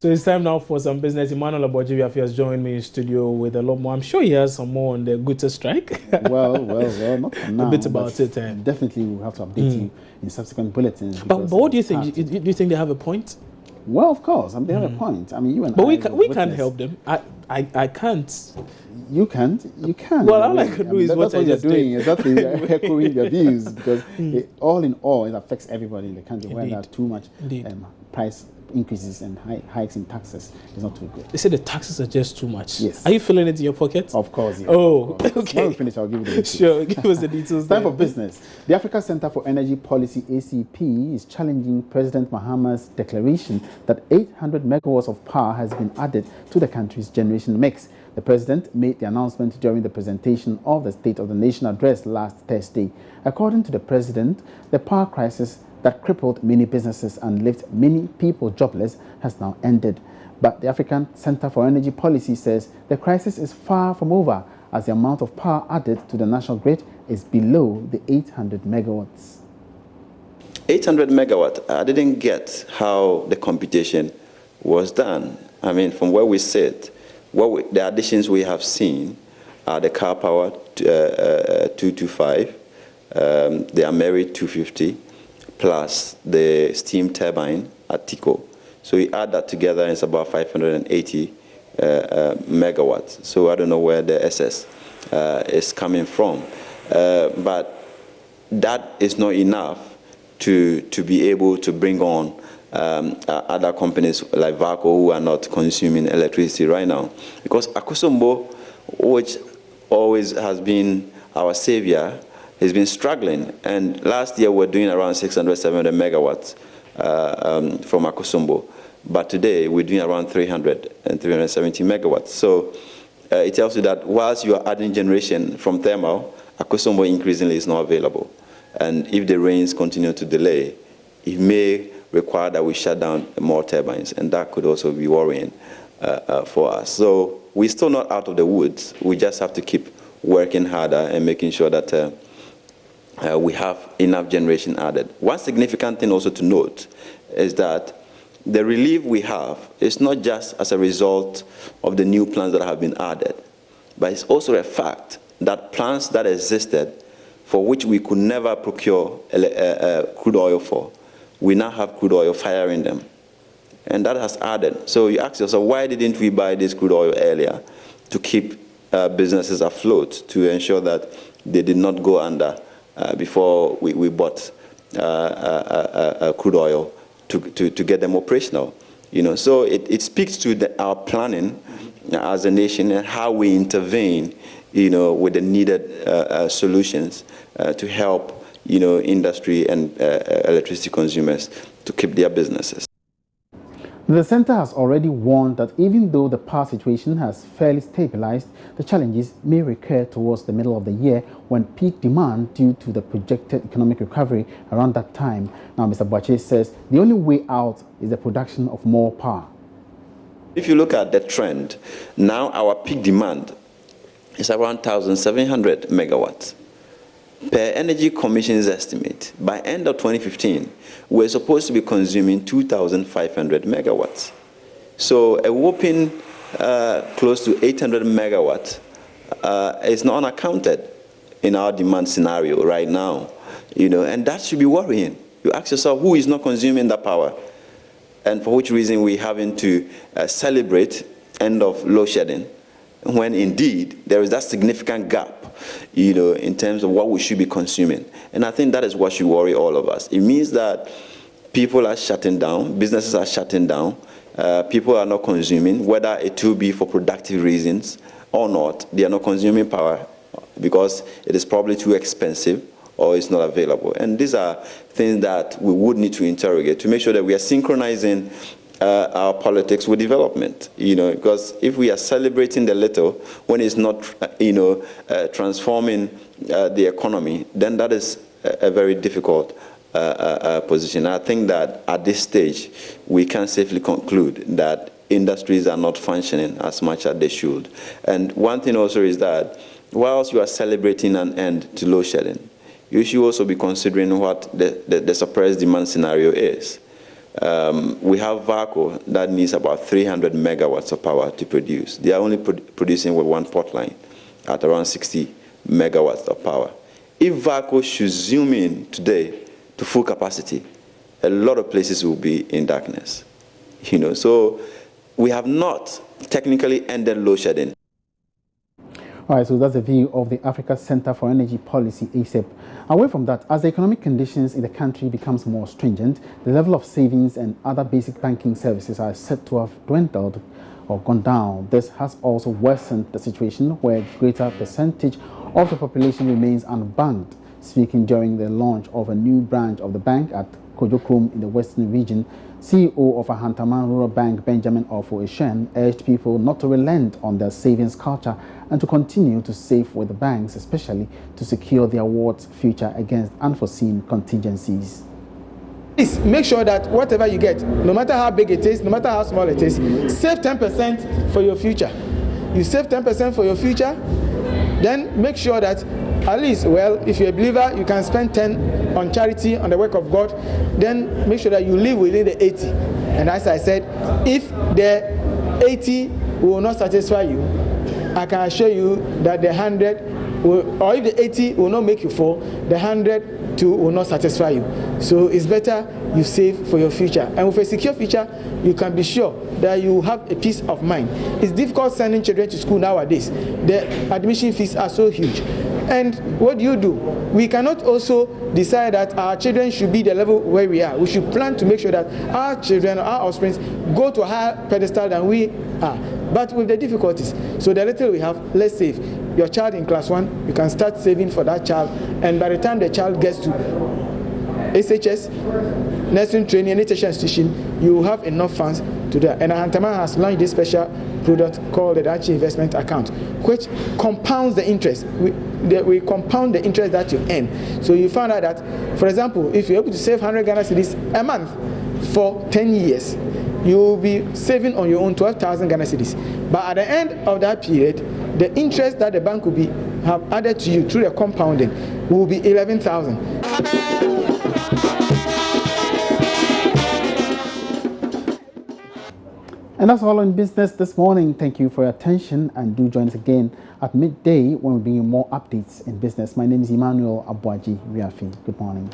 So it's time now for some business. Emmanuel Abojibi has joined me in studio with a lot more. I'm sure he has some more on the Gute strike. well, not for now. A bit about it. Definitely we'll have to update you in subsequent bulletins. But what do you think? Do you think they have a point? Well, of course. They have a point. I mean, you and but we can't help them. I can't. You can't. You can. Well, all I can do is that's what you're doing. Exactly, you're echoing their views because all in all, it affects everybody in the country. Where there are too much price increases and hikes in taxes is not too good. They say the taxes are just too much. Yes. Are you feeling it in your pocket? Of course. Yeah. Oh, of course. okay. When we finish, I'll give you the details. Sure, give us the details. Time for business. The Africa Center for Energy Policy, ACP, is challenging President Mahama's declaration that 800 megawatts of power has been added to the country's generation mix. The president made the announcement during the presentation of the State of the Nation address last Thursday. According to the president, the power crisis that crippled many businesses and left many people jobless has now ended. But the African Center for Energy Policy says the crisis is far from over as the amount of power added to the national grid is below the 800 megawatts. 800 megawatt, I didn't get how the computation was done. I mean, from where we sit, the additions we have seen are the car power 225, the Ameri 250, plus the steam turbine at Tico. So you add that together, it's about 580 megawatts. So I don't know where the SS is coming from. But that is not enough to be able to bring on other companies like VACO who are not consuming electricity right now. Because Akosombo, which always has been our savior, has been struggling. And last year we're doing around 600, 700 megawatts from Akosombo. But today we're doing around 300 and 370 megawatts. So it tells you that whilst you are adding generation from thermal, Akosombo increasingly is not available. And if the rains continue to delay, it may require that we shut down more turbines, and that could also be worrying for us. So we're still not out of the woods. We just have to keep working harder and making sure that we have enough generation added. One significant thing also to note is that the relief we have is not just as a result of the new plants that have been added, but it's also a fact that plants that existed for which we could never procure crude oil for, we now have crude oil firing them. And that has added. So you ask yourself, why didn't we buy this crude oil earlier to keep businesses afloat, to ensure that they did not go under before we bought crude oil to get them operational? You know, so it speaks to our planning as a nation and how we intervene, you know, with the needed solutions to help, you know, industry and electricity consumers to keep their businesses. The center has already warned that even though the power situation has fairly stabilized, the challenges may recur towards the middle of the year when peak demand due to the projected economic recovery around that time. Now, Mr. Boache says the only way out is the production of more power. If you look at the trend, now our peak demand is around 1,700 megawatts. Per Energy Commission's estimate, by end of 2015, we're supposed to be consuming 2,500 megawatts. So a whopping close to 800 megawatts is not unaccounted in our demand scenario right now, you know, and that should be worrying. You ask yourself, who is not consuming that power? And for which reason we're having to celebrate end of load shedding, when indeed there is that significant gap, you know, in terms of what we should be consuming. And I think that is what should worry all of us. It means that people are shutting down, businesses are shutting down, people are not consuming, whether it will be for productive reasons or not. They are not consuming power because it is probably too expensive or it's not available. And these are things that we would need to interrogate to make sure that we are synchronizing our politics with development, you know, because if we are celebrating the little when it's not, you know, transforming the economy, then that is a very difficult position. I think that at this stage, we can safely conclude that industries are not functioning as much as they should. And one thing also is that whilst you are celebrating an end to load shedding, you should also be considering what the suppressed demand scenario is. We have VACO that needs about 300 megawatts of power to produce. They are only producing with one port line at around 60 megawatts of power. If VACO should zoom in today to full capacity, a lot of places will be in darkness. So we have not technically ended load shedding. All right, so that's the view of the Africa Center for Energy Policy, ACEP. Away from that, as the economic conditions in the country becomes more stringent, the level of savings and other basic banking services are said to have dwindled or gone down. This has also worsened the situation where a greater percentage of the population remains unbanked. Speaking during the launch of a new branch of the bank at Kojokrom in the Western region, CEO of Ahantaman Rural Bank, Benjamin Ofo-Eshen, urged people not to relent on their savings culture and to continue to save with the banks, especially to secure their ward's future against unforeseen contingencies. Please make sure that whatever you get, no matter how big it is, no matter how small it is, save 10% for your future. You save 10% for your future, then make sure that at least, well, if you're a believer, you can spend 10 on charity, on the work of God, then make sure that you live within the 80. And as I said, if the 80 will not satisfy you, I can assure you that the 100 will, or if the 80 will not make you fall, the 100 too will not satisfy you. So it's better you save for your future. And with a secure future, you can be sure that you have a peace of mind. It's difficult sending children to school nowadays. The admission fees are so huge. And what do? We cannot also decide that our children should be the level where we are. We should plan to make sure that our children, our offspring, go to a higher pedestal than we are. But with the difficulties, so the little we have, let's save. Your child in class 1, you can start saving for that child. And by the time the child gets to SHS, nursing training, any tertiary institution, you will have enough funds to do that. And Ahantaman has launched this special product called the Dachi Investment Account, which compounds the interest. We compound the interest that you earn. So you find out that, for example, if you're able to save 100 Ghana cedis a month for 10 years, you will be saving on your own 12,000 Ghana cedis. But at the end of that period, the interest that the bank will have added to you through the compounding will be 11,000. And that's all in business this morning. Thank you for your attention, and do join us again at midday when we bring you more updates in business. My name is Emmanuel Abuaji Riafi. Good morning.